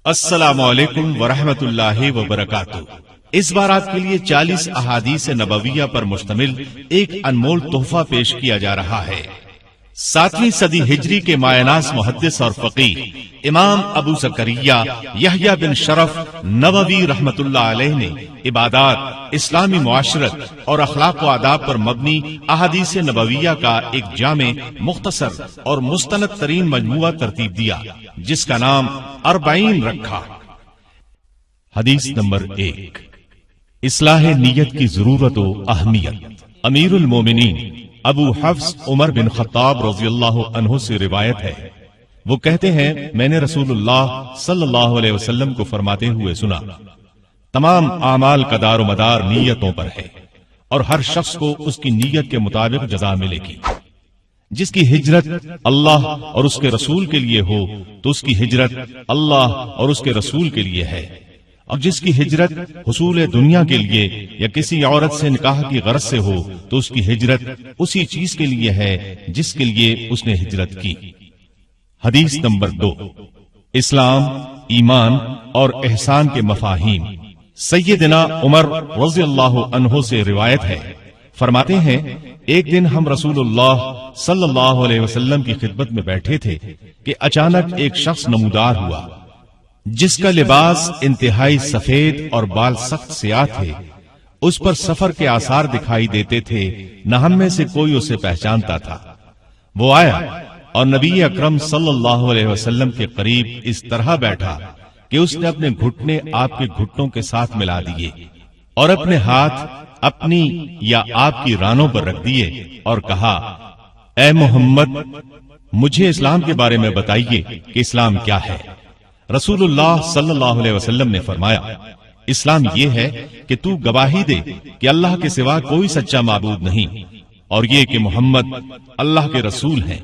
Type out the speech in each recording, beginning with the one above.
السلام علیکم ورحمۃ اللہ وبرکاتہ۔ اس بار آپ کے لیے 40 احادیث نبویہ پر مشتمل ایک انمول تحفہ پیش کیا جا رہا ہے۔ 7ویں صدی ہجری کے مایہ-ناز محدث اور فقیہ امام ابو زکریا یحییٰ بن شرف نووی رحمۃ اللہ علیہ نے عبادات، اسلامی معاشرت اور اخلاق و آداب پر مبنی احادیث نبویہ کا ایک جامع، مختصر اور مستند ترین مجموعہ ترتیب دیا، جس کا نام 40 رکھا۔ حدیث نمبر 1، اصلاح نیت کی ضرورت و اہمیت۔ امیر المومنین ابو حفص عمر بن خطاب رضی اللہ عنہ سے روایت ہے، وہ کہتے ہیں میں نے رسول اللہ صلی اللہ علیہ وسلم کو فرماتے ہوئے سنا، تمام اعمال کا دار و مدار نیتوں پر ہے، اور ہر شخص کو اس کی نیت کے مطابق جزا ملے گی۔ جس کی ہجرت اللہ اور اس کے رسول کے لیے ہو تو اس کی ہجرت اللہ اور اس کے رسول کے لیے ہے، اور جس کی ہجرت حصول دنیا کے لیے یا کسی عورت سے نکاح کی غرض سے ہو تو اس کی ہجرت اسی چیز کے لیے ہے جس کے لیے اس نے ہجرت کی۔ حدیث نمبر 2، اسلام، ایمان اور احسان کے مفاہیم۔ سیدنا عمر رضی اللہ عنہ سے روایت ہے، فرماتے ہیں ایک دن ہم رسول اللہ صلی اللہ علیہ وسلم کی خدمت میں بیٹھے تھے کہ اچانک ایک شخص نمودار ہوا، جس کا لباس انتہائی سفید اور بال سخت سیاہ تھے، اس پر سفر کے آثار دکھائی دیتے تھے، نہ ہم میں سے کوئی اسے پہچانتا تھا۔ وہ آیا اور نبی اکرم صلی اللہ علیہ وسلم کے قریب اس طرح بیٹھا کہ اس نے اپنے گھٹنے آپ کے گھٹنوں کے ساتھ ملا دیے اور اپنے ہاتھ اپنی یا آپ کی رانوں پر رکھ دیے اور کہا، اے محمد، مجھے اسلام کے بارے میں بتائیے کہ اسلام کیا ہے۔ رسول اللہ صلی اللہ علیہ وسلم نے فرمایا، اسلام یہ ہے کہ تو گواہی دے کہ اللہ کے سوا کوئی سچا معبود نہیں، اور یہ کہ محمد اللہ کے رسول ہیں،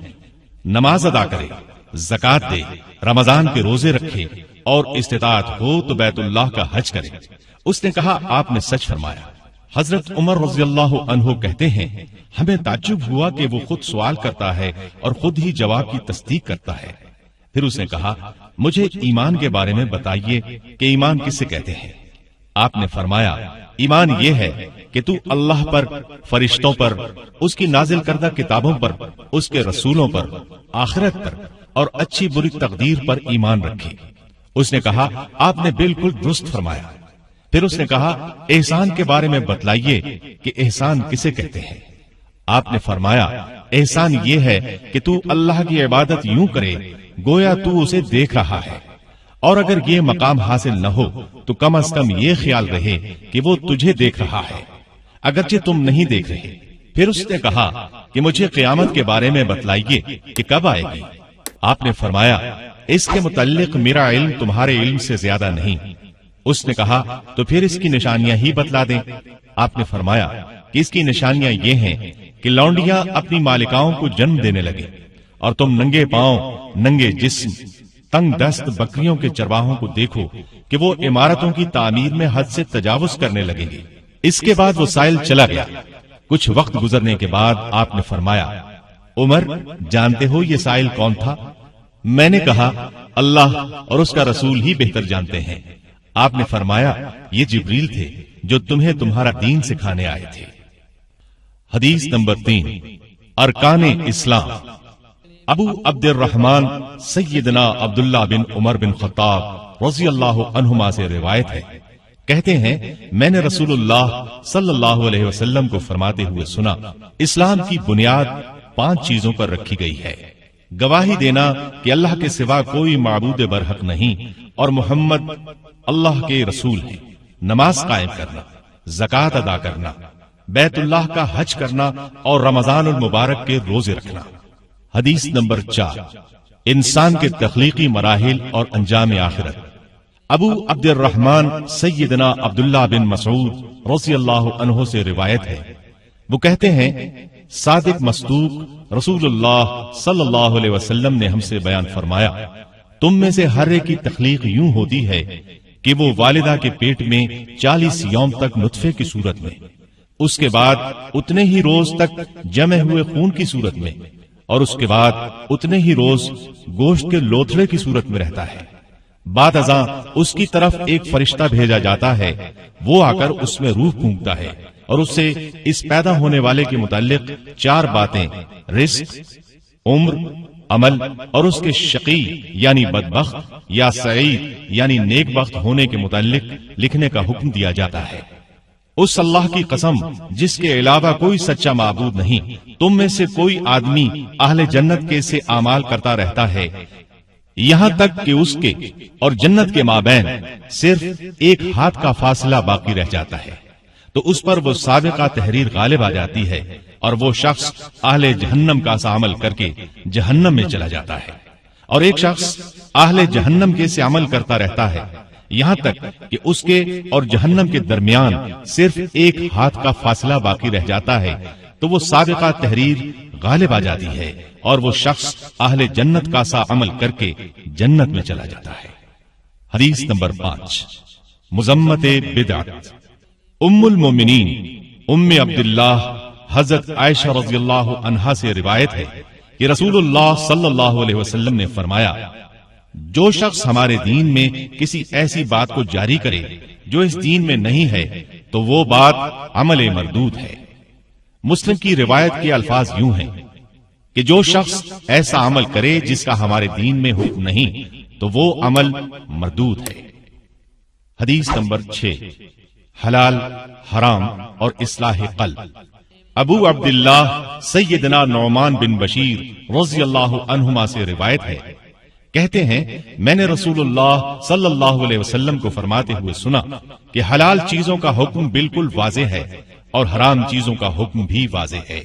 نماز ادا کرے، زکوٰۃ دے، رمضان کے روزے رکھے، اور استطاعت ہو تو بیت اللہ کا حج کرے۔ اس نے کہا، آپ نے سچ فرمایا۔ حضرت عمر رضی اللہ عنہ کہتے ہیں ہمیں تعجب ہوا کہ وہ خود سوال کرتا ہے اور خود ہی جواب کی تصدیق کرتا ہے۔ پھر اس نے کہا، مجھے ایمان کے بارے میں بتائیے کہ ایمان کسے کہتے ہیں۔ آپ نے فرمایا، ایمان یہ ہے کہ تو اللہ پر، فرشتوں پر، اس کی نازل کردہ کتابوں پر، اس کے رسولوں پر، آخرت پر اور اچھی بری تقدیر پر ایمان رکھے۔ اس نے کہا، آپ نے بالکل درست فرمایا۔ پھر اس نے کہا، احسان کے بارے میں بتلائیے کہ احسان کسے کہتے ہیں۔ آپ نے فرمایا، احسان یہ ہے کہ تو اللہ کی عبادت یوں کرے گویا تو اسے دیکھ رہا ہے، اور اگر یہ مقام حاصل نہ ہو تو کم از کم یہ خیال رہے کہ وہ تجھے دیکھ رہا ہے، اگرچہ تم نہیں دیکھ رہے۔ پھر اس نے کہا کہ مجھے قیامت کے بارے میں بتلائیے کہ کب آئے گی۔ آپ نے فرمایا، اس کے متعلق میرا علم تمہارے علم سے زیادہ نہیں۔ اس نے کہا، تو پھر اس کی نشانیاں ہی بتلا دیں۔ آپ نے فرمایا کہ اس کی نشانیاں یہ ہیں کہ لونڈیاں اپنی مالکاؤں کو جنم دینے لگے، اور تم ننگے پاؤں، ننگے جسم، تنگ دست بکریوں کے چرواہوں کو دیکھو کہ وہ عمارتوں کی تعمیر میں حد سے تجاوز کرنے لگیں گے۔ اس کے بعد وہ سائل چلا گیا۔ کچھ وقت گزرنے کے بعد آپ نے فرمایا، عمر، جانتے ہو یہ سائل کون تھا؟ میں نے کہا، اللہ اور اس کا رسول ہی بہتر جانتے ہیں۔ آپ نے فرمایا، یہ جبریل تھے جو تمہیں تمہارا دین سکھانے آئے تھے۔ حدیث نمبر 3، ارکان اسلام۔ ابو عبد الرحمن سیدنا عبداللہ بن عمر بن خطاب رضی اللہ عنہما سے روایت ہے، کہتے ہیں میں نے رسول اللہ صلی اللہ علیہ وسلم کو فرماتے ہوئے سنا، اسلام کی بنیاد 5 چیزوں پر رکھی گئی ہے: گواہی دینا کہ اللہ کے سوا کوئی معبود برحق نہیں اور محمد اللہ کے رسول ہیں، نماز قائم کرنا، زکوٰۃ ادا کرنا، بیت اللہ کا حج کرنا اور رمضان المبارک کے روزے رکھنا۔ حدیث نمبر 4، انسان کے تخلیقی مراحل اور انجام آخرت۔ ابو عبد الرحمن سیدنا عبداللہ بن مسعود رضی اللہ عنہ سے روایت ہے، وہ کہتے ہیں صادق مصدوق رسول اللہ صلی اللہ علیہ وسلم نے ہم سے بیان فرمایا، تم میں سے ہر ایک کی تخلیق یوں ہوتی ہے کہ وہ والدہ کے پیٹ میں 40 یوم تک نطفے کی صورت میں، اس کے بعد اتنے ہی روز تک جمع ہوئے خون کی صورت میں، اور اس کے بعد اتنے ہی روز گوشت کے لوتھڑے کی صورت میں رہتا ہے، بعد ازاں اس کی طرف ایک فرشتہ بھیجا جاتا ہے، وہ آ کر اس میں روح پھونکتا ہے اور اس سے اس پیدا ہونے والے کے متعلق 4 باتیں، رزق، عمر، عمل اور اس کے شقی یعنی بدبخت یا سعید یعنی نیک بخت ہونے کے متعلق لکھنے کا حکم دیا جاتا ہے۔ اس اللہ کی قسم جس کے علاوہ کوئی سچا معبود نہیں، تم میں سے کوئی آدمی اہل جنت کے سے اعمال کرتا رہتا ہے یہاں تک کہ اس کے اور جنت کے مابین صرف ایک ہاتھ کا فاصلہ باقی رہ جاتا ہے تو اس پر وہ سابقہ تحریر غالب آ جاتی ہے اور وہ شخص اہل جہنم کا سا عمل کر کے جہنم میں چلا جاتا ہے، اور ایک شخص اہل جہنم کے سے عمل کرتا رہتا ہے یہاں تک کہ اس کے اور جہنم کے درمیان صرف ایک ہاتھ کا فاصلہ باقی رہ جاتا ہے تو وہ سابقہ تحریر غالب آ جاتی ہے اور وہ شخص اہل جنت کا سا عمل کر کے جنت میں چلا جاتا ہے۔ حدیث نمبر 5، مذمت بدعت۔ ام المومنین ام عبداللہ حضرت عائشہ رضی اللہ عنہا سے روایت ہے کہ رسول اللہ صلی اللہ علیہ وسلم نے فرمایا، جو شخص ہمارے دین میں کسی ایسی بات کو جاری کرے جو اس دین میں نہیں ہے تو وہ بات عمل مردود ہے۔ مسلم کی روایت کے الفاظ یوں ہیں کہ جو شخص ایسا عمل کرے جس کا ہمارے دین میں حکم نہیں تو وہ عمل مردود ہے۔ حدیث نمبر 6، حلال، حرام اور اصلاح قلب۔ ابو عبداللہ سیدنا نعمان بن بشیر رضی اللہ عنہما سے روایت ہے، کہتے ہیں میں نے رسول اللہ صلی اللہ علیہ وسلم کو فرماتے ہوئے سنا کہ حلال چیزوں کا حکم بالکل واضح ہے اور حرام چیزوں کا حکم بھی واضح ہے۔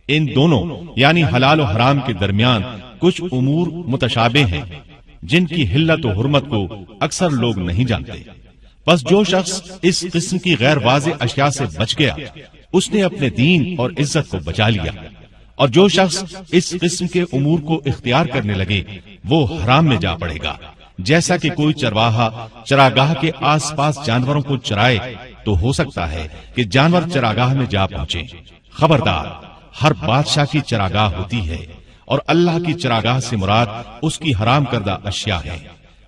ان دونوں یعنی حلال و حرام کے درمیان کچھ امور متشابہ ہیں جن کی حلت و حرمت کو اکثر لوگ نہیں جانتے، بس جو شخص اس قسم کی غیر واضح اشیاء سے بچ گیا اس نے اپنے دین اور عزت کو بچا لیا، اور جو شخص اس قسم کے امور کو اختیار کرنے لگے وہ حرام میں جا پڑے گا۔ جیسا کہ کوئی چرواہا چراگاہ کے آس پاس جانوروں کو چرائے تو ہو سکتا ہے کہ جانور چراگاہ میں جا پہنچے۔ خبردار، ہر بادشاہ کی چراگاہ ہوتی ہے اور اللہ کی چراگاہ سے مراد اس کی حرام کردہ اشیاء ہے۔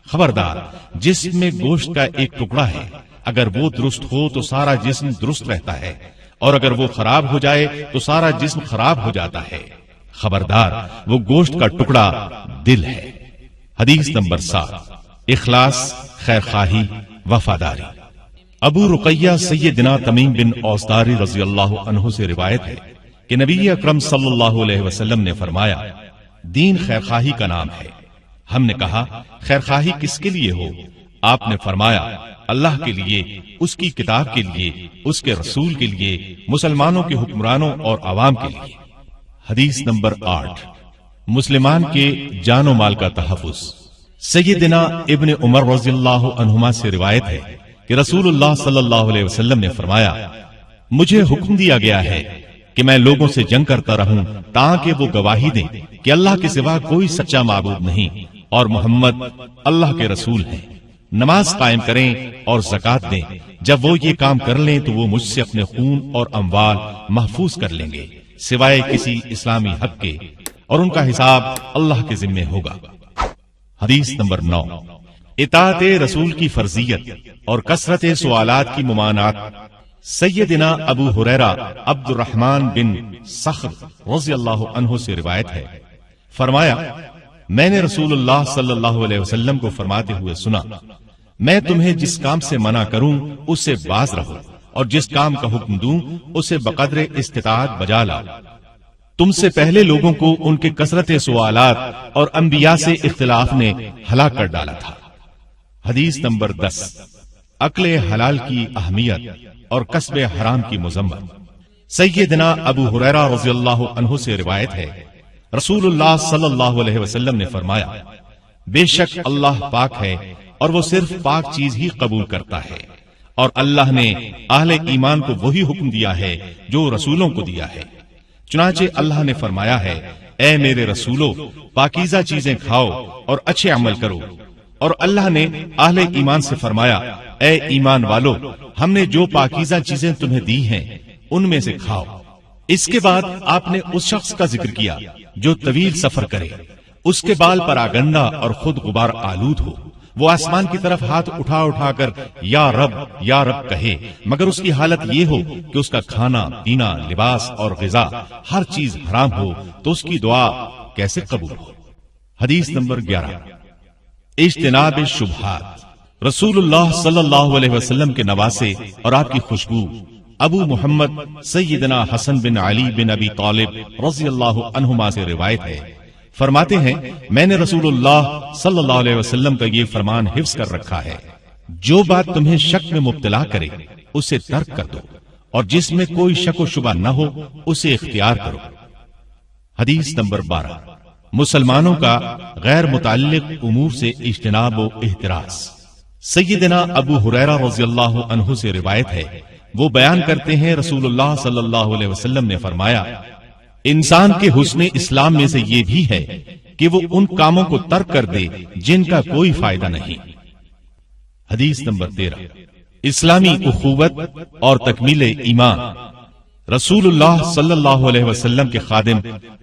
خبردار، جسم میں گوشت کا ایک ٹکڑا ہے، اگر وہ درست ہو تو سارا جسم درست رہتا ہے، اور اگر وہ خراب ہو جائے تو سارا جسم خراب ہو جاتا ہے۔ خبردار، وہ گوشت کا ٹکڑا دل ہے۔ حدیث نمبر 7، اخلاص، خیرخواہی، وفاداری۔ ابو رقیہ سیدنا تمیم بن اوسداری رضی اللہ عنہ سے روایت ہے کہ نبی اکرم صلی اللہ علیہ وسلم نے فرمایا، دین خیرخواہی کا نام ہے۔ ہم نے کہا، خیرخواہی کس کے لیے ہو؟ آپ نے فرمایا، اللہ کے لیے، اس کی کتاب کے لیے، اس کے رسول کے لیے، مسلمانوں کے حکمرانوں اور عوام کے لیے۔ حدیث نمبر 8، مسلمان کے جان و مال کا تحفظ۔ سیدنا ابن عمر رضی اللہ عنہما سے روایت ہے کہ رسول اللہ صلی اللہ علیہ وسلم نے فرمایا، مجھے حکم دیا گیا ہے کہ میں لوگوں سے جنگ کرتا رہوں تاکہ وہ گواہی دیں کہ اللہ کے سوا کوئی سچا معبود نہیں اور محمد اللہ کے رسول ہیں، نماز قائم کریں اور زکوٰۃ دیں۔ جب وہ یہ کام کر لیں تو وہ مجھ سے اپنے خون اور اموال محفوظ کر لیں گے سوائے کسی اسلامی حق کے، اور ان کا حساب اللہ کے ذمے ہوگا۔ حدیث نمبر 9، اطاعت رسول کی فرضیت اور کثرت سوالات کی ممانعت۔ سیدنا ابو ہریرہ عبد الرحمن بن صخر رضی اللہ عنہ سے روایت ہے، فرمایا، میں نے رسول اللہ صلی اللہ علیہ وسلم کو فرماتے ہوئے سنا، میں تمہیں جس کام سے منع کروں اس سے باز رہو، اور جس کام کا حکم دوں اسے بقدر استطاعت بجا لاؤ۔ تم سے پہلے لوگوں کو ان کے کثرت سوالات اور انبیاء سے اختلاف نے ہلاک کر ڈالا تھا۔ حدیث نمبر 10، عقل حلال کی اہمیت اور کسب حرام کی مذمت۔ سیدنا ابو ہریرہ رضی اللہ عنہ سے روایت ہے، رسول اللہ صلی اللہ علیہ وسلم نے فرمایا، بے شک اللہ پاک ہے اور وہ صرف پاک چیز ہی قبول کرتا ہے، اور اللہ نے اہل ایمان کو وہی حکم دیا ہے جو رسولوں کو دیا ہے۔ چنانچہ اللہ نے فرمایا ہے، اے میرے رسولو، پاکیزہ چیزیں کھاؤ اور اچھے عمل کرو، اور اللہ نے اہل ایمان سے فرمایا، اے ایمان والو، ہم نے جو پاکیزہ چیزیں تمہیں دی ہیں ان میں سے کھاؤ۔ اس کے بعد آپ نے اس شخص کا ذکر کیا جو طویل سفر کرے، اس کے بال پراگندہ اور خود غبار آلود ہو، وہ آسمان کی طرف ہاتھ اٹھا اٹھا کر یا رب کہے، مگر اس کی حالت یہ ہو کہ اس کا کھانا پینا، لباس اور غذا ہر چیز حرام ہو، تو اس کی دعا کیسے قبول ہو؟ حدیث نمبر 11، اجتناب شبہات۔ رسول اللہ صلی اللہ علیہ وسلم کے نواسے اور آپ کی خوشبو ابو محمد سیدنا حسن بن علی بن ابی طالب رضی اللہ عنہما سے روایت ہے، فرماتے ہیں میں نے رسول اللہ صلی اللہ علیہ وسلم کا یہ فرمان حفظ کر رکھا ہے، جو بات تمہیں شک میں مبتلا کرے اسے ترک کر دو، اور جس میں کوئی شک و شبہ نہ ہو اسے اختیار کرو۔ حدیث نمبر 12، مسلمانوں کا غیر متعلق امور سے اجتناب و احتراز۔ سیدنا ابو ہریرہ رضی اللہ عنہ سے روایت ہے، وہ بیان کرتے ہیں رسول اللہ صلی اللہ علیہ وسلم نے فرمایا، انسان کے حسن اسلام میں سے یہ بھی ہے کہ وہ ان کاموں کو ترک کر دے جن کا کوئی فائدہ نہیں۔ حدیث نمبر 13، اسلامی اخوت اور تکمیل ایمان۔ رسول اللہ صلی اللہ علیہ وسلم کے خادم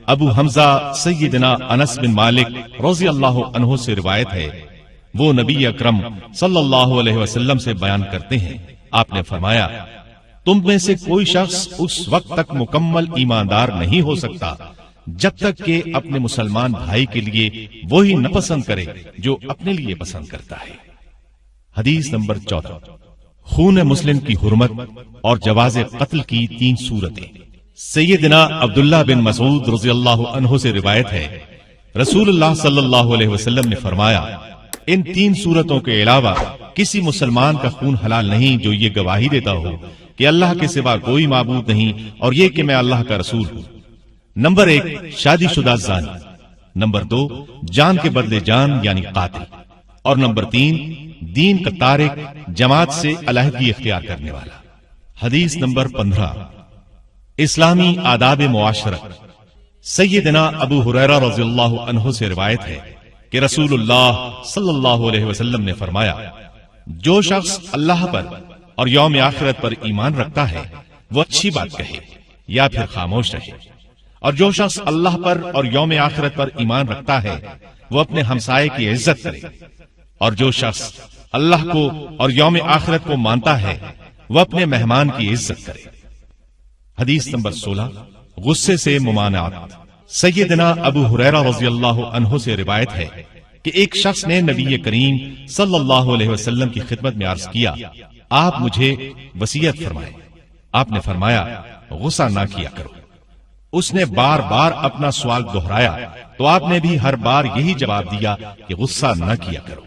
ابو حمزہ سیدنا انس بن مالک رضی اللہ عنہ سے روایت ہے، وہ نبی اکرم صلی اللہ علیہ وسلم سے بیان کرتے ہیں، آپ نے فرمایا، تم میں سے کوئی شخص اس وقت تک مکمل ایماندار نہیں ہو سکتا جب تک کہ اپنے مسلمان بھائی کے لیے وہی نہ پسند کرے جو اپنے لیے پسند کرتا ہے۔ حدیث نمبر 14، خون مسلم کی حرمت اور جواز قتل کی 3 صورتیں۔ سیدنا عبداللہ بن مسعود رضی اللہ عنہ سے روایت ہے، رسول اللہ صلی اللہ علیہ وسلم نے فرمایا، ان 3 صورتوں کے علاوہ کسی مسلمان کا خون حلال نہیں جو یہ گواہی دیتا ہو کہ اللہ کے سوا کوئی معبود نہیں اور یہ کہ میں اللہ کا رسول ہوں۔ نمبر 1، شادی شدہ زانی۔ نمبر 2، جان کے بدلے جان یعنی قاتل۔ اور نمبر 3، دین کا تارک، جماعت سے علیحدگی اختیار کرنے والا۔ حدیث نمبر 15، اسلامی آداب معاشرت۔ سیدنا ابو ہریرہ رضی اللہ عنہ سے روایت ہے کہ رسول اللہ صلی اللہ علیہ وسلم نے فرمایا، جو شخص اللہ پر اور یوم آخرت پر ایمان رکھتا ہے وہ اچھی بات کہے یا پھر خاموش رہے، اور جو شخص اللہ پر اور یوم آخرت پر ایمان رکھتا ہے وہ اپنے ہمسائے کی عزت کرے، اور جو شخص اللہ کو اور یوم آخرت کو مانتا ہے وہ اپنے مہمان کی عزت کرے۔ حدیث نمبر 16، غصے سے ممانعت۔ سیدنا ابو ہریرہ رضی اللہ عنہ سے روایت ہے کہ ایک شخص نے نبی کریم صلی اللہ علیہ وسلم کی خدمت میں عرض کیا، آپ مجھے وصیت فرمائیں۔ آپ نے فرمایا، غصہ نہ کیا کرو۔ اس نے بار بار اپنا سوال دہرایا تو آپ نے بھی ہر بار یہی جواب دیا کہ غصہ نہ کیا کرو۔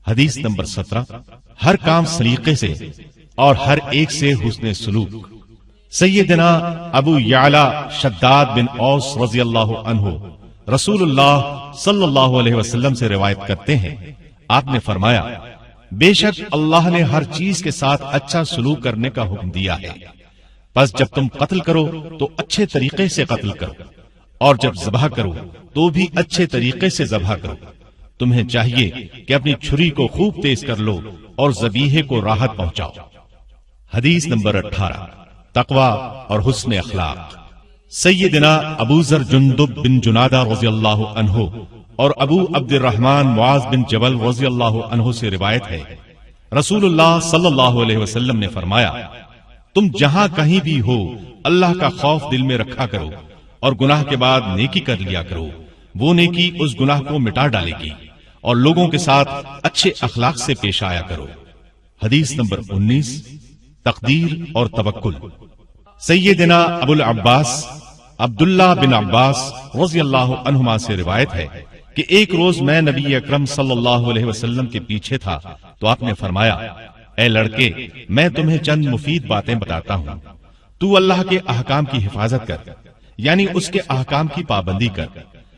حدیث نمبر 17، ہر کام سلیقے سے اور ہر ایک سے حسن سلوک۔ سیدنا ابو یعلا شداد بن اوس رضی اللہ عنہ رسول اللہ صلی اللہ علیہ وسلم سے روایت کرتے ہیں، آپ نے فرمایا، بے شک اللہ نے ہر چیز کے ساتھ اچھا سلوک کرنے کا حکم دیا ہے، پس جب تم قتل کرو تو اچھے طریقے سے قتل کرو، اور جب ذبح کرو تو بھی اچھے طریقے سے ذبح کرو۔ تمہیں چاہیے کہ اپنی چھری کو خوب تیز کر لو اور ذبیحے کو راحت پہنچاؤ۔ حدیث نمبر 18، تقوی اور حسن اخلاق۔ سیدنا ابو ذر جندب بن جنادہ رضی اللہ عنہ اور ابو عبد الرحمن معاذ بن جبل رضی اللہ عنہ سے روایت ہے، رسول اللہ صلی اللہ علیہ وسلم نے فرمایا، تم جہاں کہیں بھی ہو اللہ کا خوف دل میں رکھا کرو اور گناہ کے بعد نیکی کر لیا کرو، وہ نیکی اس گناہ کو مٹا ڈالے گی، اور لوگوں کے ساتھ اچھے اخلاق سے پیش آیا کرو۔ حدیث نمبر 19، تقدیر اور توکل۔ سیدنا ابو العباس عبداللہ بن عباس رضی اللہ عنہما سے روایت ہے کہ ایک روز میں نبی اکرم صلی اللہ علیہ وسلم کے پیچھے تھا تو آپ نے فرمایا، اے لڑکے، میں تمہیں چند مفید باتیں بتاتا ہوں، تو اللہ کے احکام کی حفاظت کر، یعنی اس کے احکام کی پابندی کر،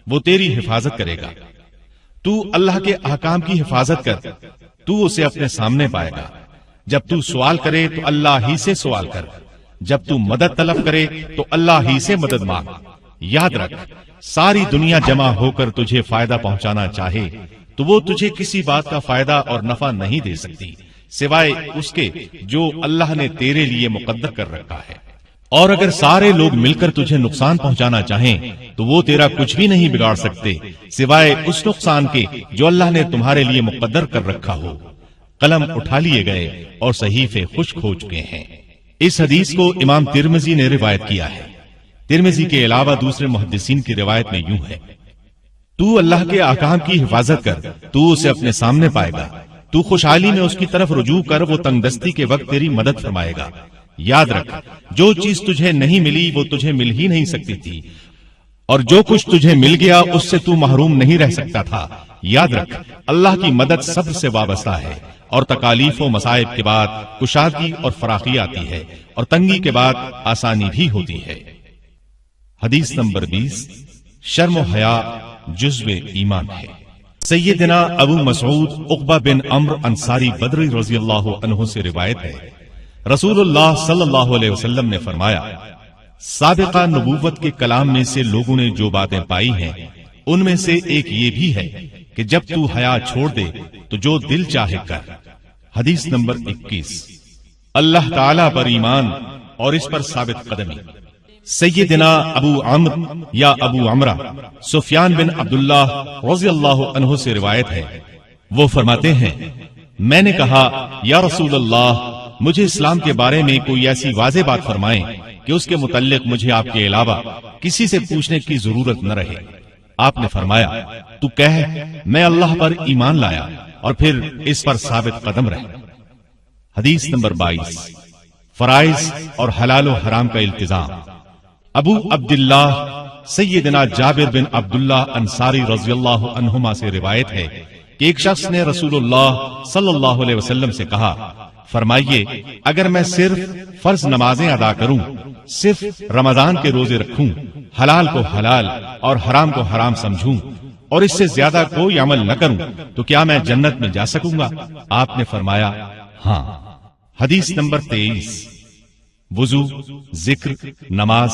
وہ تیری حفاظت کرے گا۔ تو اللہ کے احکام کی حفاظت کر، تو اسے اپنے سامنے پائے گا۔ جب تو سوال کرے تو اللہ ہی سے سوال کر، جب تو مدد طلب کرے تو اللہ ہی سے مدد مانگ۔ یاد رکھ، ساری دنیا جمع ہو کر تجھے فائدہ پہنچانا چاہے تو وہ تجھے کسی بات کا فائدہ اور نفع نہیں دے سکتی سوائے اس کے جو اللہ نے تیرے لیے مقدر کر رکھا ہے۔ اور اگر سارے لوگ مل کر تجھے نقصان پہنچانا چاہیں تو وہ تیرا کچھ بھی نہیں بگاڑ سکتے سوائے اس نقصان کے جو اللہ نے تمہارے لیے مقدر کر رکھا ہو۔ قلم اٹھا لیے گئے اور صحیفے خشک ہو چکے ہیں۔ اس حدیث کو امام ترمذی نے روایت کیا ہے۔ ترمذی کے علاوہ دوسرے محدثین کی روایت میں یوں ہے: تو اللہ کے احکام کی حفاظت کر، تو اسے اپنے سامنے پائے گا۔ تو خوشحالی میں اس کی طرف رجوع کر، وہ تنگ دستی کے وقت تیری مدد فرمائے گا۔ یاد رکھ، جو چیز تجھے نہیں ملی وہ تجھے مل ہی نہیں سکتی تھی، اور جو کچھ تجھے مل گیا اس سے تو محروم نہیں رہ سکتا تھا۔ یاد رکھ، اللہ کی مدد صبر سے وابستہ ہے، اور تکالیف و مصائب کے بعد کشادگی اور فراخی آتی ہے، اور تنگی کے بعد آسانی بھی ہوتی ہے۔ حدیث نمبر 20، شرم و حیا جزو ایمان ہے۔ سیدنا ابو مسعود عقبہ بن عمرو انصاری بدری رضی اللہ عنہ سے روایت ہے، رسول اللہ صلی اللہ علیہ وسلم نے فرمایا، سابقہ نبوت کے کلام میں سے لوگوں نے جو باتیں پائی ہیں ان میں سے ایک یہ بھی ہے کہ جب تو حیا چھوڑ دے تو جو دل چاہے کر۔ حدیث نمبر 21، اللہ تعالی پر ایمان اور اس پر ثابت قدمی۔ سیدنا ابو عمرو یا ابو عمرہ سفیان بن عبداللہ رضی اللہ عنہ سے روایت ہے، وہ فرماتے ہیں، میں نے کہا یا رسول اللہ، مجھے اسلام کے بارے میں کوئی ایسی واضح بات فرمائیں کہ اس کے متعلق مجھے آپ کے علاوہ کسی سے پوچھنے کی ضرورت نہ رہے۔ آپ نے فرمایا، تو کہہ میں اللہ پر ایمان لایا اور پھر اس پر ثابت قدم رہے۔ حدیث نمبر 22، فرائض اور حلال و حرام کا التزام۔ ابو عبداللہ سیدنا جابر بن عبداللہ انصاری رضی اللہ عنہما سے روایت ہے کہ ایک شخص نے رسول اللہ صلی اللہ علیہ وسلم سے کہا، فرمائیے اگر میں صرف فرض نمازیں ادا کروں، صرف رمضان کے روزے رکھوں، حلال کو حلال اور حرام کو حرام سمجھوں اور اس سے زیادہ کوئی عمل نہ کروں تو کیا میں جنت میں جا سکوں گا؟ آپ نے فرمایا ہاں۔ حدیث نمبر 23، وضو، ذکر، نماز،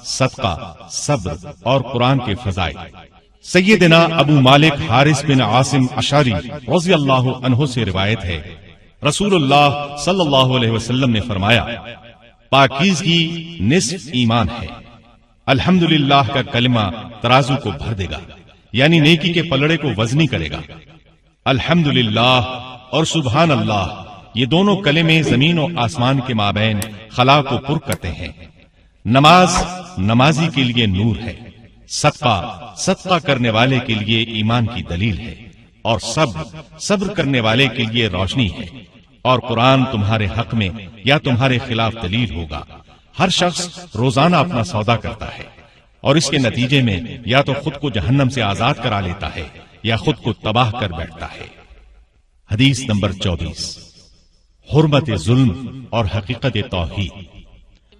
صدقہ، صبر اور قرآن کے فضائل۔ سیدنا ابو مالک حارث بن عاصم اشعری رضی اللہ عنہ سے روایت ہے، رسول اللہ صلی اللہ علیہ وسلم نے فرمایا، پاکیزگی نصف ایمان ہے۔ الحمدللہ کا کلمہ ترازو کو بھر دے گا، یعنی نیکی کے پلڑے کو وزنی کرے گا۔ الحمدللہ اور سبحان اللہ، یہ دونوں کلمے زمین و آسمان کے مابین خلا کو پر کرتے ہیں۔ نماز نمازی کے لیے نور ہے، صدقہ صدقہ کرنے والے کے لیے ایمان کی دلیل ہے، اور صبر کرنے والے کے لیے روشنی ہے، اور قرآن تمہارے حق میں یا تمہارے خلاف دلیل ہوگا۔ ہر شخص روزانہ اپنا سودا کرتا ہے، اور اس کے نتیجے میں یا تو خود کو جہنم سے آزاد کرا لیتا ہے یا خود کو تباہ کر بیٹھتا ہے۔ حدیث نمبر 24، حرمت ظلم اور حقیقت توحید۔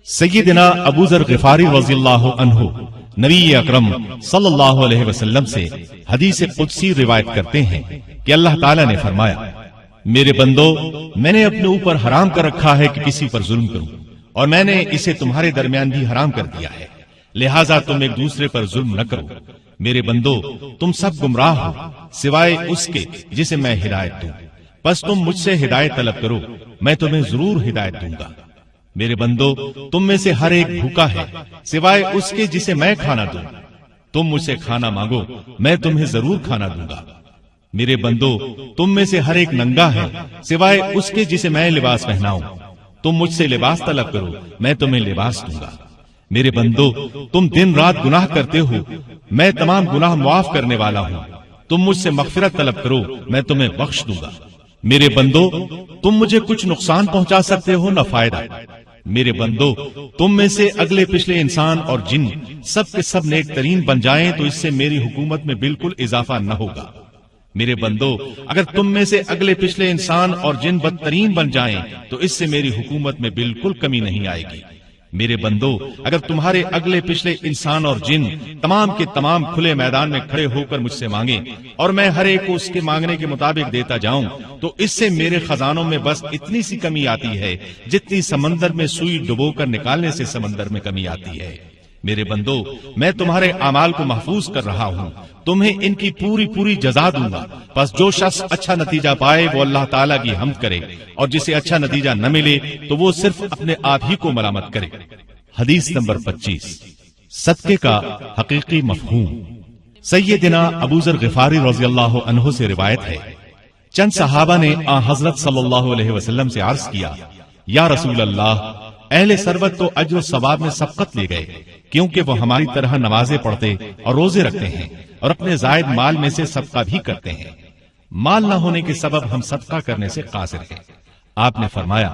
سیدنا ابو ذر غفاری رضی اللہ عنہ نبی اکرم صلی اللہ علیہ وسلم سے حدیث قدسی روایت کرتے ہیں کہ اللہ تعالیٰ نے فرمایا، میرے بندو، میں نے اپنے اوپر حرام کر رکھا ہے کہ کسی پر ظلم کروں، اور میں نے اسے تمہارے درمیان بھی حرام کر دیا ہے، لہٰذا تم ایک دوسرے پر ظلم نہ کرو۔ میرے بندو، تم سب گمراہ ہو سوائے اس کے جسے میں ہدایت دوں، بس تم مجھ سے ہدایت طلب کرو، میں تمہیں ضرور ہدایت دوں گا۔ میرے بندو، تم میں سے ہر ایک بھوکا ہے سوائے اس کے جسے میں کھانا دوں، تم مجھ سے کھانا مانگو، میں تمہیں ضرور کھانا دوں گا۔ میرے بندو، تم میں سے ہر ایک ننگا ہے سوائے اس کے جسے میں لباس پہناؤں، تم مجھ سے لباس طلب کرو، میں تمہیں لباس دوں گا۔ میرے بندو، تم دن رات گناہ کرتے ہو، میں تمام گناہ معاف کرنے والا ہوں، تم مجھ سے مغفرت طلب کرو، میں تمہیں بخش دوں گا۔ میرے بندو، تم مجھے کچھ نقصان پہنچا سکتے ہو نہ فائدہ۔ میرے بندو، تم میں سے اگلے پچھلے انسان اور جن سب کے سب نیک ترین بن جائیں تو اس سے میری حکومت میں بالکل اضافہ نہ ہوگا۔ میرے بندو، اگر تم میں سے اگلے پچھلے انسان اور جن بدترین بن جائیں تو اس سے میری حکومت میں بالکل کمی نہیں آئے گی۔ میرے بندو، اگر تمہارے اگلے پچھلے انسان اور جن تمام کے تمام کھلے میدان میں کھڑے ہو کر مجھ سے مانگیں اور میں ہر ایک کو اس کے مانگنے کے مطابق دیتا جاؤں تو اس سے میرے خزانوں میں بس اتنی سی کمی آتی ہے جتنی سمندر میں سوئی ڈبو کر نکالنے سے سمندر میں کمی آتی ہے۔ میرے بندو، میں تمہارے اعمال کو محفوظ کر رہا ہوں، تمہیں ان کی پوری جزا دوں گا۔ بس جو شخص اچھا نتیجہ پائے وہ اللہ تعالیٰ کی حمد کرے، اور جسے اچھا نتیجہ نہ ملے تو وہ صرف اپنے آپ ہی کو ملامت کرے۔ حدیث نمبر 25، صدقے کا حقیقی مفہوم۔ سیدنا ابو ذر غفاری رضی اللہ عنہ سے روایت ہے، چند صحابہ نے حضرت صلی اللہ علیہ وسلم سے عرض کیا، یا رسول اللہ، اہل ثروت تو اجر و ثواب میں سبقت لے گئے، کیونکہ وہ ہماری طرح نمازیں پڑھتے اور روزے رکھتے ہیں اور اپنے زائد مال میں سے صدقہ بھی کرتے ہیں۔ مال نہ ہونے کے سبب ہم صدقہ کرنے سے قاصر ہیں۔ آپ نے فرمایا،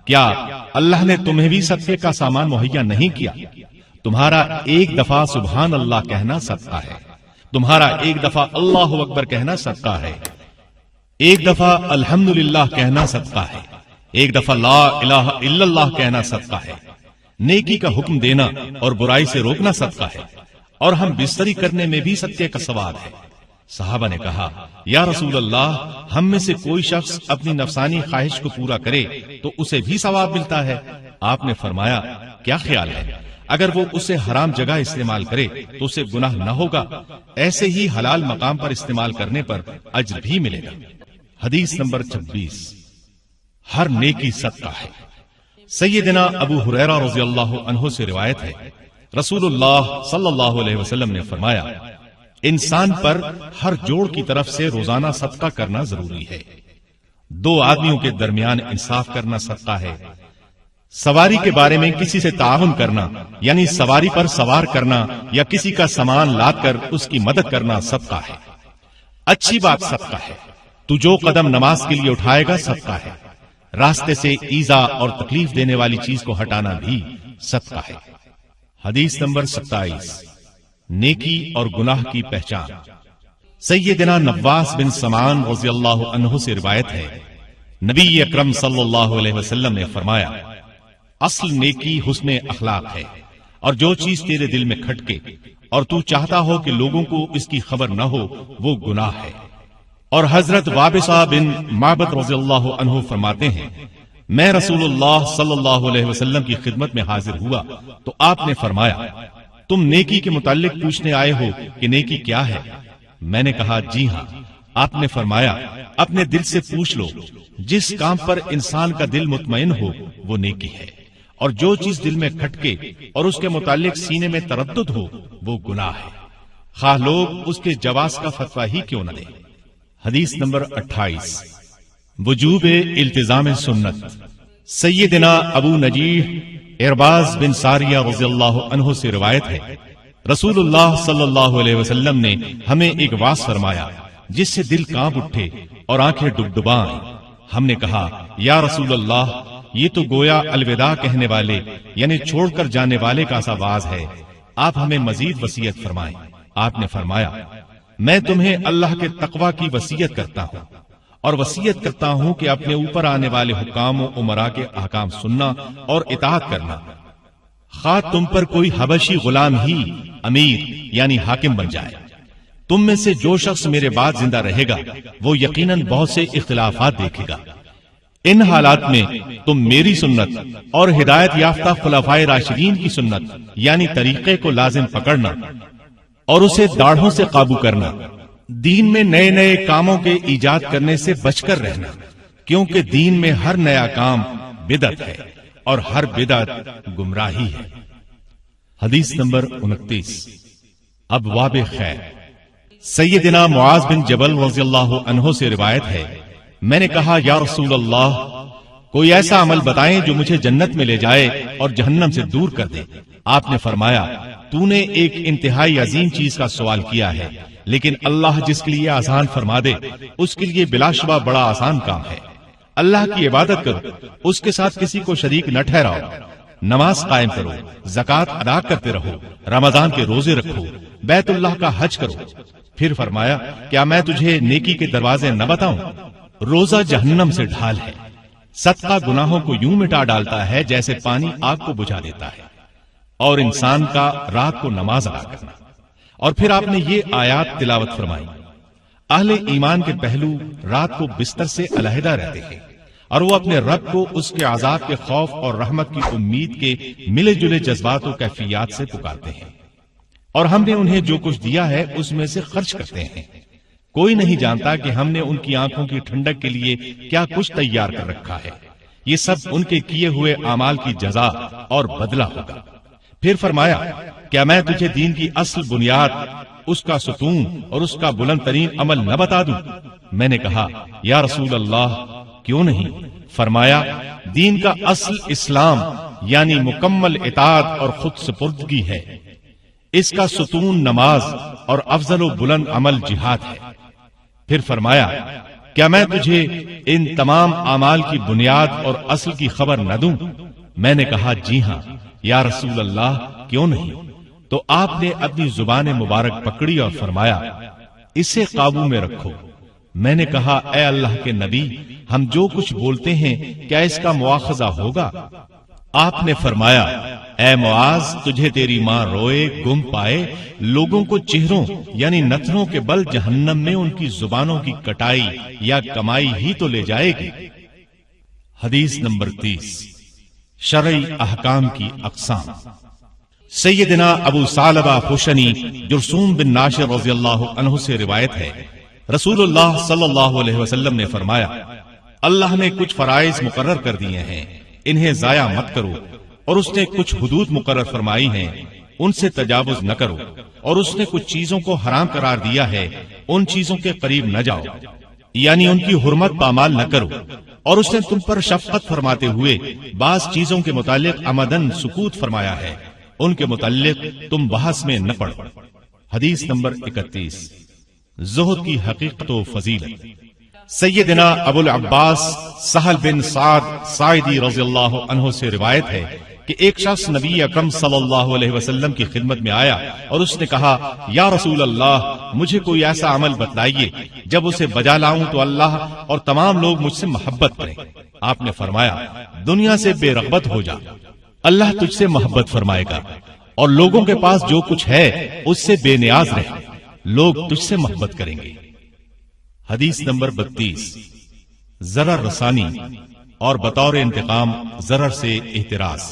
کیا اللہ نے تمہیں بھی صدقے کا سامان مہیا نہیں کیا؟ تمہارا ایک دفعہ سبحان اللہ کہنا صدقہ ہے، تمہارا ایک دفعہ اللہ اکبر کہنا صدقہ ہے، ایک دفعہ الحمدللہ کہنا صدقہ ہے، ایک دفعہ لا الہ الا اللہ کہنا صدقہ ہے، نیکی کا حکم دینا اور برائی سے روکنا صدقہ ہے، اور ہم بستری کرنے میں بھی صدقے کا ثواب ہے۔ صحابہ نے کہا، یا رسول اللہ، ہم میں سے کوئی شخص اپنی نفسانی خواہش کو پورا کرے تو اسے بھی ثواب ملتا ہے؟ آپ نے فرمایا، کیا خیال ہے، اگر وہ اسے حرام جگہ استعمال کرے تو اسے گناہ نہ ہوگا، ایسے ہی حلال مقام پر استعمال کرنے پر اجر بھی ملے گا۔ حدیث نمبر 26، ہر نیکی صدقہ ہے۔ سیدنا ابو ہریرہ رضی اللہ عنہ سے روایت ہے، رسول اللہ صلی اللہ علیہ وسلم نے فرمایا، انسان پر ہر جوڑ کی طرف سے روزانہ صدقہ کرنا ضروری ہے۔ دو آدمیوں کے درمیان انصاف کرنا صدقہ ہے۔ سواری کے بارے میں کسی سے تعاون کرنا، یعنی سواری پر سوار کرنا یا کسی کا سامان لاد کر اس کی مدد کرنا صدقہ ہے۔ اچھی بات صدقہ ہے۔ تو جو قدم نماز کے لیے اٹھائے گا صدقہ ہے۔ راستے سے ایذا اور تکلیف دینے والی چیز کو ہٹانا بھی صدقہ ہے۔ حدیث نمبر 27، نیکی اور گناہ کی پہچان۔ سیدنا نواس بن سمان رضی اللہ عنہ سے روایت ہے، نبی اکرم صلی اللہ علیہ وسلم نے فرمایا، اصل نیکی حسن اخلاق ہے، اور جو چیز تیرے دل میں کھٹکے اور تو چاہتا ہو کہ لوگوں کو اس کی خبر نہ ہو، وہ گناہ ہے۔ اور حضرت وابصہ بن معبد رضی اللہ عنہ فرماتے ہیں، میں رسول اللہ صلی اللہ علیہ وسلم کی خدمت میں حاضر ہوا تو آپ نے فرمایا، تم نیکی کے متعلق پوچھنے آئے ہو کہ نیکی کیا ہے؟ میں نے کہا، جی ہاں۔ آپ نے فرمایا، اپنے دل سے پوچھ لو، جس کام پر انسان کا دل مطمئن ہو وہ نیکی ہے، اور جو چیز دل میں کھٹکے اور اس کے متعلق سینے میں تردد ہو وہ گناہ ہے، خواہ لوگ اس کے جواز کا فتویٰ ہی کیوں نہ دیں۔ حدیث نمبر 28، وجوب التزام سنت۔ سیدنا ابو نجیح ارباز بن ساریہ رضی اللہ عنہ سے روایت ہے، رسول اللہ صلی اللہ علیہ وسلم نے ہمیں ایک وعظ فرمایا جس سے دل کانپ اٹھے اور آنکھیں ڈبڈبا آئیں۔ ہم نے کہا، یا رسول اللہ، یہ تو گویا الوداع کہنے والے یعنی چھوڑ کر جانے والے کا سا وعظ ہے، آپ ہمیں مزید وصیت فرمائیں۔ آپ نے فرمایا، میں تمہیں اللہ کے تقوی کی وصیت کرتا ہوں، اور وصیت کرتا ہوں کہ اپنے اوپر آنے والے حکام و امراء کے احکام سننا اور اطاعت کرنا، خواہ تم پر کوئی حبشی غلام ہی امیر یعنی حاکم بن جائے۔ تم میں سے جو شخص میرے بعد زندہ رہے گا وہ یقیناً بہت سے اختلافات دیکھے گا۔ ان حالات میں تم میری سنت اور ہدایت یافتہ خلفائے راشدین کی سنت یعنی طریقے کو لازم پکڑنا اور اسے داڑھوں سے قابو کرنا، دین میں نئے نئے کاموں کے ایجاد کرنے سے بچ کر رہنا، کیونکہ دین میں ہر نیا کام بدعت ہے اور ہر بدعت گمراہی ہے۔ حدیث نمبر 29، ابواب خیر۔ سیدنا معاذ بن جبل رضی اللہ عنہ سے روایت ہے، میں نے کہا، یا رسول اللہ، کوئی ایسا عمل بتائیں جو مجھے جنت میں لے جائے اور جہنم سے دور کر دے۔ آپ نے فرمایا، تو نے ایک انتہائی عظیم چیز کا سوال کیا ہے، لیکن اللہ جس کے لیے آسان فرما دے اس کے لیے بلا شبہ بڑا آسان کام ہے۔ اللہ کی عبادت کرو، اس کے ساتھ کسی کو شریک نہ ٹھہراؤ، نماز قائم کرو، زکوٰۃ ادا کرتے رہو، رمضان کے روزے رکھو، بیت اللہ کا حج کرو۔ پھر فرمایا، کیا میں تجھے نیکی کے دروازے نہ بتاؤں؟ روزہ جہنم سے ڈھال ہے، صدقہ گناہوں کو یوں مٹا ڈالتا ہے جیسے پانی آگ کو بجھا دیتا ہے، اور انسان کا رات کو نماز ادا کرنا۔ اور پھر آپ نے یہ آیات تلاوت فرمائی، اہل ایمان کے پہلو رات کو بستر سے علیحدہ رہتے ہیں، اور وہ اپنے رب کو اس کے عذاب کے خوف اور رحمت کی امید کے ملے جلے جذبات و کیفیات سے پکارتے ہیں، اور ہم نے انہیں جو کچھ دیا ہے اس میں سے خرچ کرتے ہیں۔ کوئی نہیں جانتا کہ ہم نے ان کی آنکھوں کی ٹھنڈک کے لیے کیا کچھ تیار کر رکھا ہے، یہ سب ان کے کیے ہوئے اعمال کی جزا اور بدلہ ہوگا۔ پھر فرمایا کیا میں تجھے دین کی اصل بنیاد، اس کا ستون اور اس کا بلند ترین عمل نہ بتا دوں؟ میں نے کہا یا رسول اللہ کیوں نہیں؟ فرمایا دین کا اصل اسلام یعنی مکمل اطاعت اور خود سپردگی ہے، اس کا ستون نماز اور افضل و بلند عمل جہاد ہے۔ پھر فرمایا کیا میں تجھے ان تمام اعمال کی بنیاد اور اصل کی خبر نہ دوں؟ میں نے کہا جی ہاں یا رسول اللہ کیوں نہیں؟ تو آپ نے اپنی زبان مبارک پکڑی اور فرمایا اسے قابو میں رکھو۔ میں نے کہا اے اللہ کے نبی، ہم جو کچھ بولتے ہیں کیا اس کا مواخذہ ہوگا؟ آپ نے فرمایا اے معاذ، تجھے تیری ماں روئے گم پائے، لوگوں کو چہروں یعنی نتنوں کے بل جہنم میں ان کی زبانوں کی کٹائی یا کمائی ہی تو لے جائے گی۔ حدیث نمبر 30، شرعی احکام کی اقسام۔ سیدنا ابو ثعلبہ خوشنی جرثوم بن ناشر رضی اللہ عنہ سے روایت ہے، رسول اللہ صلی اللہ علیہ وسلم نے فرمایا اللہ نے کچھ فرائض مقرر کر دیے ہیں، انہیں ضائع مت کرو، اور اس نے کچھ حدود مقرر فرمائی ہیں، ان سے تجاوز نہ کرو، اور اس نے کچھ چیزوں کو حرام قرار دیا ہے، ان چیزوں کے قریب نہ جاؤ یعنی ان کی حرمت پامال نہ کرو، اور اس نے تم پر شفقت فرماتے ہوئے بعض چیزوں کے متعلق عمدن سکوت فرمایا ہے، ان کے متعلق تم بحث میں نہ پڑو۔ حدیث نمبر 31، زہد کی حقیقت و فضیلت۔ سیدنا ابو العباس سہل بن سعد ساعدی رضی اللہ عنہ سے روایت ہے کہ ایک شخص نبی اکرم صلی اللہ علیہ وسلم کی خدمت میں آیا اور اس نے کہا یا رسول اللہ، مجھے کوئی ایسا عمل بتلائیے جب اسے بجا لاؤں تو اللہ اور تمام لوگ مجھ سے محبت کریں۔ آپ نے فرمایا دنیا سے بے رغبت ہو جا، اللہ تجھ سے محبت فرمائے گا، اور لوگوں کے پاس جو کچھ ہے اس سے بے نیاز رہ، لوگ تجھ سے محبت کریں گے۔ حدیث نمبر 32، ضرر رسانی اور بطور انتقام ضرر سے احتراز۔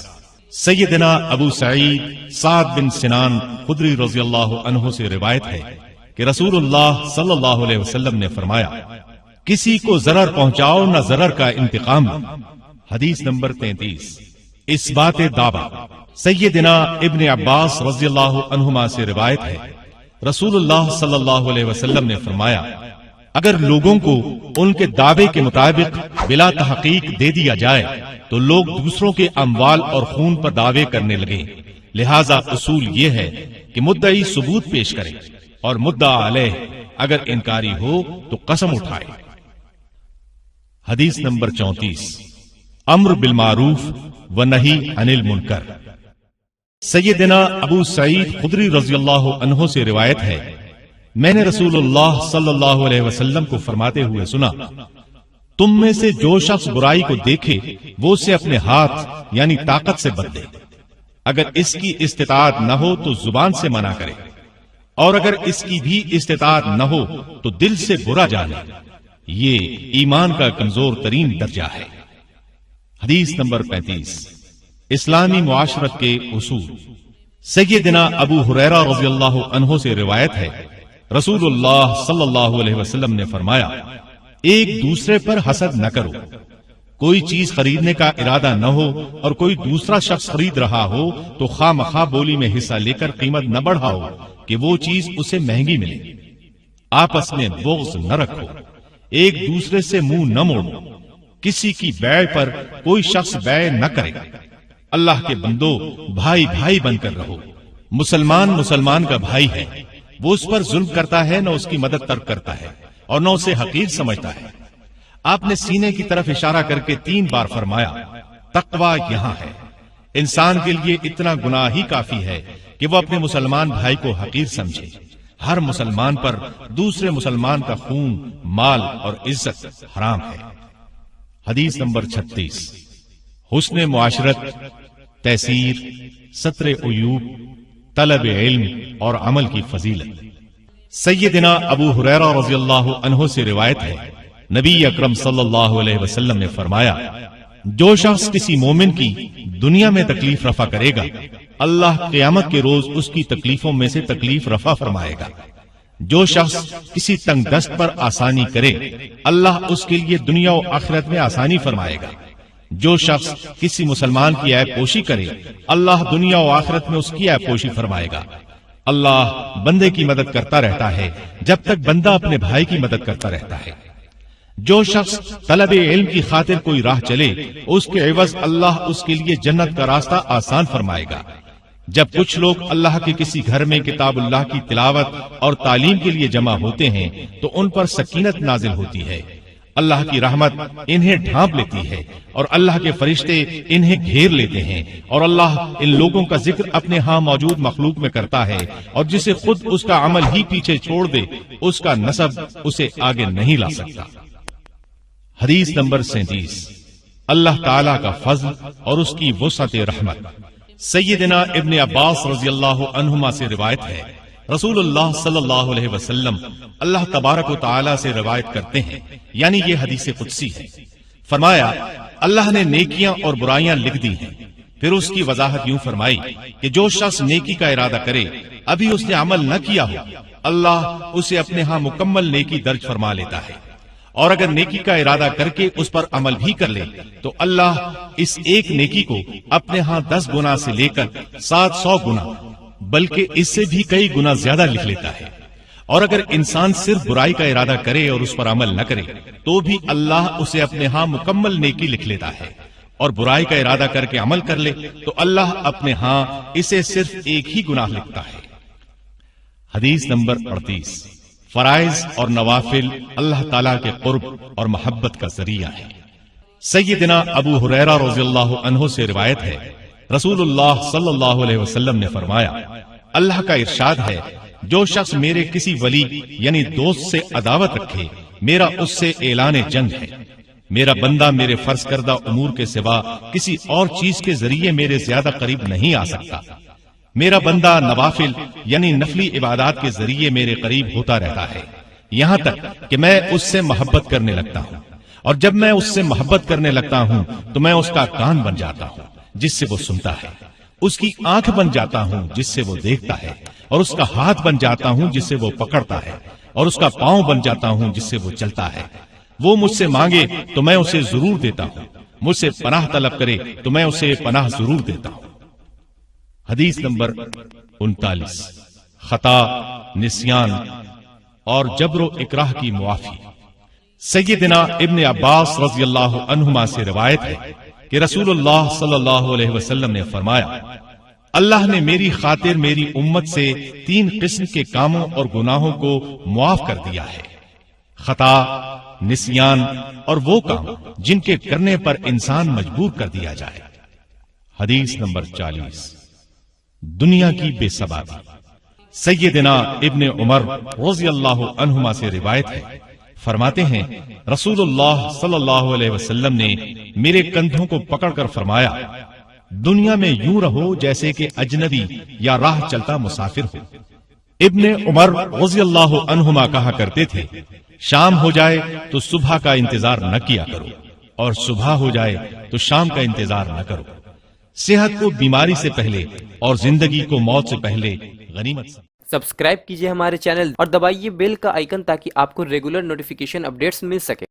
سیدنا ابو سعید سعد بن سنان خدری رضی اللہ عنہ سے روایت ہے کہ رسول اللہ صلی اللہ علیہ وسلم نے فرمایا کسی کو ضرر پہنچاؤ نہ ضرر کا انتقام لو۔ حدیث نمبر 33، اس بات دعویٰ۔ سیدنا ابن عباس رضی اللہ عنہما سے روایت ہے رسول اللہ صلی اللہ علیہ وسلم نے فرمایا اگر لوگوں کو ان کے دعوے کے مطابق بلا تحقیق دے دیا جائے تو لوگ دوسروں کے اموال اور خون پر دعوے کرنے لگیں، لہذا اصول یہ ہے کہ مدعی ثبوت پیش کرے اور مدعا علیہ اگر انکاری ہو تو قسم اٹھائے۔ حدیث نمبر 34، امر بالمعروف و نہی عن المنکر۔ سیدنا ابو سعید خدری رضی اللہ عنہ سے روایت ہے میں نے رسول اللہ صلی اللہ علیہ وسلم کو فرماتے ہوئے سنا تم میں سے جو شخص برائی کو دیکھے وہ اسے اپنے ہاتھ یعنی طاقت سے بدلے، اگر اس کی استطاعت نہ ہو تو زبان سے منع کرے، اور اگر اس کی بھی استطاعت نہ ہو تو دل سے برا جانے، یہ ایمان کا کمزور ترین درجہ ہے۔ حدیث نمبر 35، اسلامی معاشرت کے اصول۔ سیدنا ابو ہریرہ رضی اللہ عنہ سے روایت ہے رسول اللہ صلی اللہ علیہ وسلم نے فرمایا ایک دوسرے پر حسد نہ کرو، کوئی چیز خریدنے کا ارادہ نہ ہو اور کوئی دوسرا شخص خرید رہا ہو تو خواہ مخواہ بولی میں حصہ لے کر قیمت نہ بڑھاؤ کہ وہ چیز اسے مہنگی ملے، آپس میں بغض نہ رکھو، ایک دوسرے سے منہ نہ موڑو، کسی کی بیع پر کوئی شخص بیع نہ کرے، اللہ کے بندو بھائی بھائی بن کر رہو، مسلمان مسلمان کا بھائی ہے، وہ اس پر ظلم کرتا ہے نہ اس کی مدد ترک کرتا ہے اور نہ اسے حقیر سمجھتا ہے۔ آپ نے سینے کی طرف اشارہ کر کے 3 بار فرمایا تقویٰ یہاں ہے۔ انسان کے لیے اتنا گناہ ہی کافی ہے کہ وہ اپنے مسلمان بھائی کو حقیر سمجھے۔ ہر مسلمان پر دوسرے مسلمان کا خون، مال اور عزت حرام ہے۔ حدیث نمبر 36، حسن معاشرت، تیسیر، ستر عیوب، طلب علم اور عمل کی فضیلت۔ سیدنا ابو ہریرہ رضی اللہ عنہ سے روایت ہے نبی اکرم صلی اللہ علیہ وسلم نے فرمایا جو شخص کسی مومن کی دنیا میں تکلیف رفع کرے گا اللہ قیامت کے روز اس کی تکلیفوں میں سے تکلیف رفع فرمائے گا۔ جو شخص کسی تنگ دست پر آسانی کرے اللہ اس کے لیے دنیا و آخرت میں آسانی فرمائے گا۔ جو شخص کسی مسلمان کی عیب پوشی کرے اللہ دنیا و آخرت میں اس کی عیب پوشی فرمائے گا۔ اللہ بندے کی مدد کرتا رہتا ہے جب تک بندہ اپنے بھائی کی مدد کرتا رہتا ہے۔ جو شخص طلب علم کی خاطر کوئی راہ چلے اس کے عوض اللہ اس کے لیے جنت کا راستہ آسان فرمائے گا۔ جب کچھ لوگ اللہ کے کسی گھر میں کتاب اللہ کی تلاوت اور تعلیم کے لیے جمع ہوتے ہیں تو ان پر سکینت نازل ہوتی ہے، اللہ کی رحمت انہیں ڈھانپ لیتی ہے اور اللہ کے فرشتے انہیں گھیر لیتے ہیں، اور اللہ ان لوگوں کا ذکر اپنے ہاں موجود مخلوق میں کرتا ہے، اور جسے خود اس کا عمل ہی پیچھے چھوڑ دے اس کا نسب اسے آگے نہیں لا سکتا۔ حدیث نمبر 37، اللہ تعالی کا فضل اور اس کی وسعت رحمت۔ سیدنا ابن عباس رضی اللہ عنہما سے روایت ہے، رسول اللہ صلی اللہ علیہ وسلم اللہ تبارک و تعالی سے روایت کرتے ہیں، یعنی یہ حدیث قدسی ہے، فرمایا اللہ نے نیکیاں اور برائیاں لکھ دی ہیں۔ پھر اس کی وضاحت یوں فرمائی کہ جو شخص نیکی کا ارادہ کرے ابھی اس نے عمل نہ کیا ہو، اللہ اسے اپنے ہاں مکمل نیکی درج فرما لیتا ہے، اور اگر نیکی کا ارادہ کر کے اس پر عمل بھی کر لے تو اللہ اس ایک نیکی کو اپنے ہاں 10 گنا سے لے کر 700 گنا بلکہ اس سے بھی کئی گنا زیادہ لکھ لیتا ہے، اور اگر انسان صرف برائی کا ارادہ کرے اور اس پر عمل نہ کرے تو بھی اللہ اسے اپنے ہاں مکمل نیکی لکھ لیتا ہے، اور برائی کا ارادہ کر کے عمل کر لے تو اللہ اپنے ہاں اسے صرف ایک ہی گناہ لکھتا ہے۔ حدیث نمبر 38، فرائض اور نوافل اللہ تعالیٰ کے قرب اور محبت کا ذریعہ ہے۔ سیدنا ابو ہریرہ رضی اللہ عنہ سے روایت ہے، رسول اللہ صلی اللہ علیہ وسلم نے فرمایا، اللہ کا ارشاد ہے، جو شخص میرے کسی ولی یعنی دوست سے عداوت رکھے میرا اس سے اعلان جنگ ہے۔ میرا بندہ میرے فرض کردہ امور کے سوا کسی اور چیز کے ذریعے میرے زیادہ قریب نہیں آ سکتا۔ میرا بندہ نوافل یعنی نفلی عبادات کے ذریعے میرے قریب ہوتا رہتا ہے، یہاں تک کہ میں اس سے محبت کرنے لگتا ہوں، اور جب میں اس سے محبت کرنے لگتا ہوں تو میں اس کا کان بن جاتا ہوں جس سے وہ سنتا ہے، اس کی آنکھ بن جاتا ہوں جس سے وہ دیکھتا ہے، اور اس کا ہاتھ بن جاتا ہوں جس سے وہ پکڑتا ہے، اور اس کا پاؤں بن جاتا ہوں جس سے وہ چلتا ہے۔ وہ مجھ سے مانگے تو میں اسے ضرور دیتا ہوں، مجھ سے پناہ طلب کرے تو میں اسے پناہ ضرور دیتا ہوں۔ حدیث نمبر 39، خطا، نسیان اور جبر و اکراہ کی معافی۔ سیدنا ابن عباس رضی اللہ عنہما سے روایت ہے کہ رسول اللہ صلی اللہ علیہ وسلم نے فرمایا، اللہ نے میری خاطر میری امت سے 3 قسم کے کاموں اور گناہوں کو معاف کر دیا ہے، خطا، نسیان اور وہ کام جن کے کرنے پر انسان مجبور کر دیا جائے۔ حدیث نمبر 40، دنیا کی بے ثباتی۔ سیدنا ابن عمر رضی اللہ عنہما سے روایت ہے، فرماتے ہیں رسول اللہ صلی اللہ علیہ وسلم نے میرے کندھوں کو پکڑ کر فرمایا، دنیا میں یوں رہو جیسے کہ اجنبی یا راہ چلتا مسافر ہو۔ ابن عمر رضی اللہ عنہما کہا کرتے تھے، شام ہو جائے تو صبح کا انتظار نہ کیا کرو، اور صبح ہو جائے تو شام کا انتظار نہ کرو۔ صحت کو بیماری سے پہلے اور زندگی کو موت سے پہلے غنیمت سمجھو۔ سبسکرائب کیجئے ہمارے چینل اور دبائیے بیل کا آئیکن تاکہ آپ کو ریگولر نوٹیفیکیشن اپڈیٹس مل سکے۔